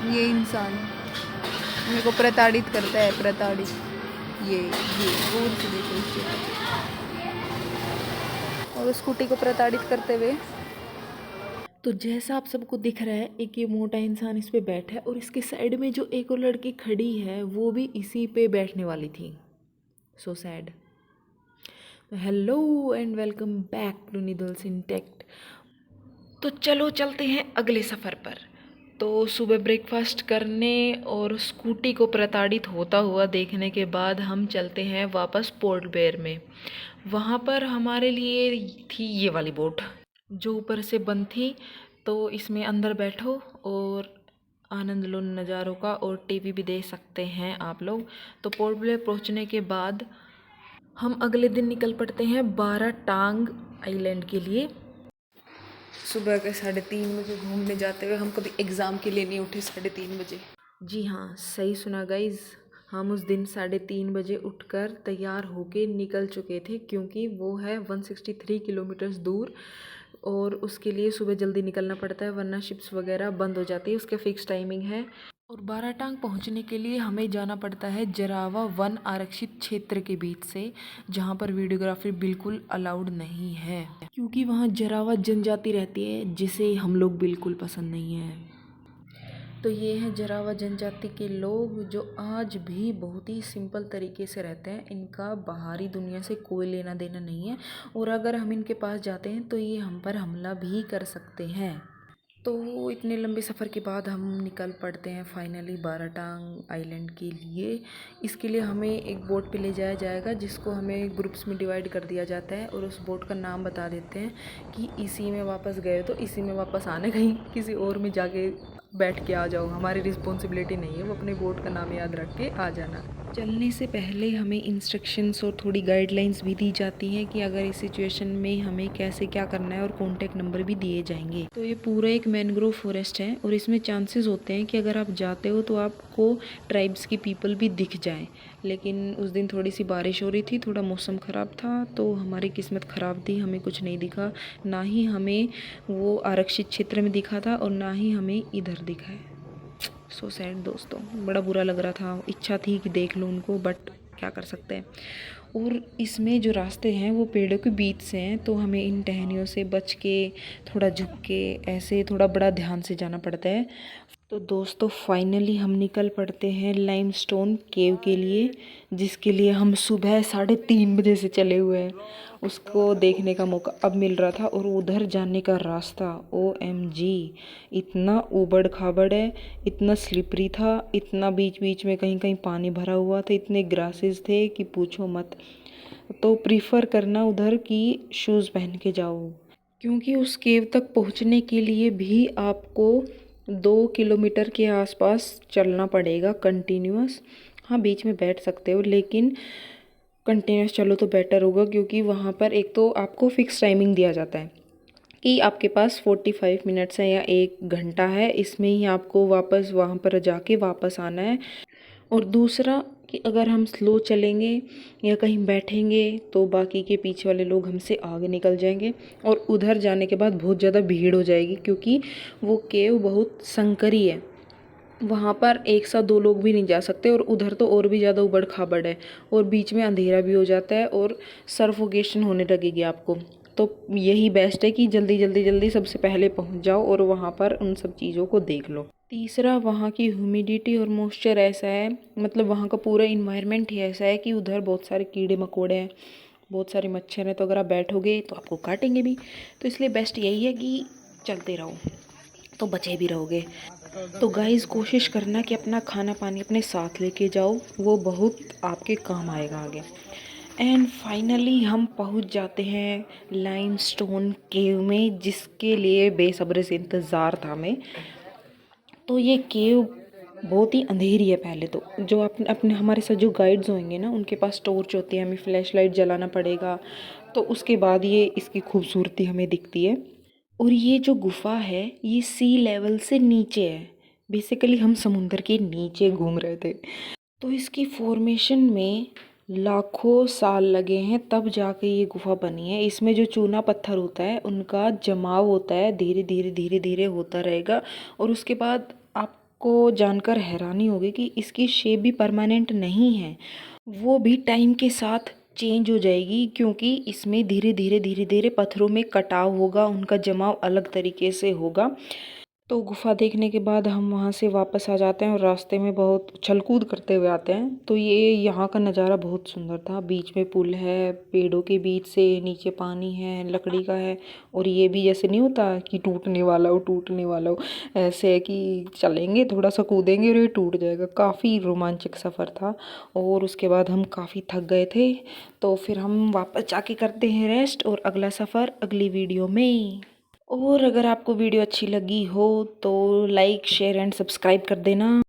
ये इंसान मेरे को प्रताड़ित करता है, प्रताड़ित। ये दूर से देखो इसे, और स्कूटी को प्रताड़ित करते हुए। तो जैसा आप सबको दिख रहा है, एक ये मोटा इंसान इस पे बैठा है और इसके साइड में जो एक और लड़की खड़ी है वो भी इसी पे बैठने वाली थी। So sad. Hello and welcome back to needles in tech. तो चलो चलते हैं अगले सफ़र पर। तो सुबह ब्रेकफास्ट करने और स्कूटी को प्रताड़ित होता हुआ देखने के बाद हम चलते हैं वापस पोर्ट ब्लेयर में। वहाँ पर हमारे लिए थी ये वाली बोट जो ऊपर से बंद थी। तो इसमें अंदर बैठो और आनंद लो नज़ारों का, और टीवी भी देख सकते हैं आप लोग। तो पोर्ट ब्लेयर पहुँचने के बाद हम अगले दिन निकल पड़ते हैं 12 टांग आइलैंड के लिए। सुबह के 3:30 बजे घूमने जाते हुए हम कभी एग्ज़ाम के लिए नहीं उठे 3:30 बजे। जी हाँ, सही सुना गाइज़, हम उस दिन 3:30 बजे उठकर तैयार होके निकल चुके थे, क्योंकि वो है 163 किलोमीटर्स दूर और उसके लिए सुबह जल्दी निकलना पड़ता है, वरना शिप्स वगैरह बंद हो जाती है, उसका फ़िक्स टाइमिंग है। और बाराटांग पहुंचने के लिए हमें जाना पड़ता है जरावा वन आरक्षित क्षेत्र के बीच से, जहां पर वीडियोग्राफी बिल्कुल अलाउड नहीं है, क्योंकि वहां जरावा जनजाति रहती है जिसे हम लोग बिल्कुल पसंद नहीं है। तो ये हैं जरावा जनजाति के लोग जो आज भी बहुत ही सिंपल तरीके से रहते हैं। इनका बाहरी दुनिया से कोई लेना देना नहीं है, और अगर हम इनके पास जाते हैं तो ये हम पर हमला भी कर सकते हैं। तो इतने लंबे सफ़र के बाद हम निकल पड़ते हैं फाइनली बाराटांग आइलैंड के लिए। इसके लिए हमें एक बोट पे ले जाया जाएगा, जिसको हमें ग्रुप्स में डिवाइड कर दिया जाता है, और उस बोट का नाम बता देते हैं कि इसी में वापस गए तो इसी में वापस आने, कहीं किसी और में जाके बैठ के आ जाओ, हमारी रिस्पॉन्सिबिलिटी नहीं है, वो अपने बोट का नाम याद रख के आ जाना। चलने से पहले हमें इंस्ट्रक्शंस और थोड़ी गाइडलाइंस भी दी जाती हैं कि अगर इस सिचुएशन में हमें कैसे क्या करना है, और कॉन्टैक्ट नंबर भी दिए जाएंगे। तो ये पूरा एक मैनग्रोव फॉरेस्ट है, और इसमें चांसेस होते हैं कि अगर आप जाते हो तो आपको ट्राइब्स की पीपल भी दिख जाएं। लेकिन उस दिन थोड़ी सी बारिश हो रही थी, थोड़ा मौसम ख़राब था, तो हमारी किस्मत ख़राब थी, हमें कुछ नहीं दिखा। ना ही हमें वो आरक्षित क्षेत्र में दिखा था और ना ही हमें इधर दिखा है। सो सैड दोस्तों, बड़ा बुरा लग रहा था। इच्छा थी कि देख लो उनको, बट क्या कर सकते हैं। और इसमें जो रास्ते हैं वो पेड़ों के बीच से हैं, तो हमें इन टहनियों से बच के, थोड़ा झुक के, ऐसे थोड़ा बड़ा ध्यान से जाना पड़ता है। तो दोस्तों फाइनली हम निकल पड़ते हैं लाइमस्टोन केव के लिए, जिसके लिए हम सुबह 3:30 बजे से चले हुए हैं। उसको देखने का मौका अब मिल रहा था, और उधर जाने का रास्ता OMG, इतना ऊबड़ खाबड़ है, इतना स्लिपरी था, इतना बीच बीच में कहीं कहीं पानी भरा हुआ था, इतने ग्रासेस थे कि पूछो मत। तो प्रीफर करना उधर कि शूज़ पहन के जाओ, क्योंकि उस केव तक पहुंचने के लिए भी आपको 2 किलोमीटर के आसपास चलना पड़ेगा कंटिन्यूअस। हाँ, बीच में बैठ सकते हो, लेकिन कंटिन्यूअस चलो तो बेटर होगा, क्योंकि वहाँ पर एक तो आपको फ़िक्स टाइमिंग दिया जाता है कि आपके पास 45 मिनट्स है या 1 घंटा है, इसमें ही आपको वापस वहाँ पर जाके वापस आना है। और दूसरा कि अगर हम स्लो चलेंगे या कहीं बैठेंगे तो बाकी के पीछे वाले लोग हमसे आगे निकल जाएंगे, और उधर जाने के बाद बहुत ज़्यादा भीड़ हो जाएगी, क्योंकि वो केव बहुत संकरी है, वहाँ पर एक साथ 2 लोग भी नहीं जा सकते, और उधर तो और भी ज़्यादा उबड़ खाबड़ है, और बीच में अंधेरा भी हो जाता है और सफोकेशन होने लगेगी आपको। तो यही बेस्ट है कि जल्दी जल्दी जल्दी सबसे पहले पहुँच जाओ और वहाँ पर उन सब चीज़ों को देख लो। तीसरा, वहाँ की ह्यूमिडिटी और मॉइस्चर ऐसा है, मतलब वहाँ का पूरा इन्वायरमेंट ही ऐसा है कि उधर बहुत सारे कीड़े मकोड़े हैं, बहुत सारे मच्छर हैं, तो अगर आप बैठोगे तो आपको काटेंगे भी। तो इसलिए बेस्ट यही है कि चलते रहो तो बचे भी रहोगे। तो गाइज़ कोशिश करना कि अपना खाना पानी अपने साथ लेके जाओ, वो बहुत आपके काम आएगा आगे। एंड फाइनली हम पहुंच जाते हैं लाइमस्टोन केव में, जिसके लिए बेसब्री से इंतज़ार था हमें। तो ये केव बहुत ही अंधेरी है। पहले तो जो अपने अपने हमारे साथ जो गाइड्स होंगे ना, उनके पास टॉर्च होती है, हमें फ्लैश लाइट जलाना पड़ेगा, तो उसके बाद ये इसकी खूबसूरती हमें दिखती है। और ये जो गुफा है ये सी लेवल से नीचे है, बेसिकली हम समुंदर के नीचे घूम रहे थे। तो इसकी फॉर्मेशन में लाखों साल लगे हैं, तब जाके ये गुफा बनी है। इसमें जो चूना पत्थर होता है उनका जमाव होता है, धीरे धीरे धीरे धीरे होता रहेगा, और उसके बाद आप आपको जानकर हैरानी होगी कि इसकी शेप भी परमानेंट नहीं है, वो भी टाइम के साथ चेंज हो जाएगी, क्योंकि इसमें धीरे धीरे पत्थरों में कटाव होगा, उनका जमाव अलग तरीके से होगा। तो गुफ़ा देखने के बाद हम वहाँ से वापस आ जाते हैं और रास्ते में बहुत उछल-कूद करते हुए आते हैं। तो ये यहाँ का नज़ारा बहुत सुंदर था। बीच में पुल है, पेड़ों के बीच से नीचे पानी है, लकड़ी का है, और ये भी जैसे नहीं होता कि टूटने वाला हो, ऐसे है कि चलेंगे, थोड़ा-सा कूदेंगे और ये टूट जाएगा। काफ़ी रोमांचक सफ़र था और उसके बाद हम काफ़ी थक गए थे, तो फिर हम वापस जाके करते हैं रेस्ट और अगला सफ़र अगली वीडियो में। और अगर आपको वीडियो अच्छी लगी हो तो लाइक, शेयर एंड सब्सक्राइब कर देना।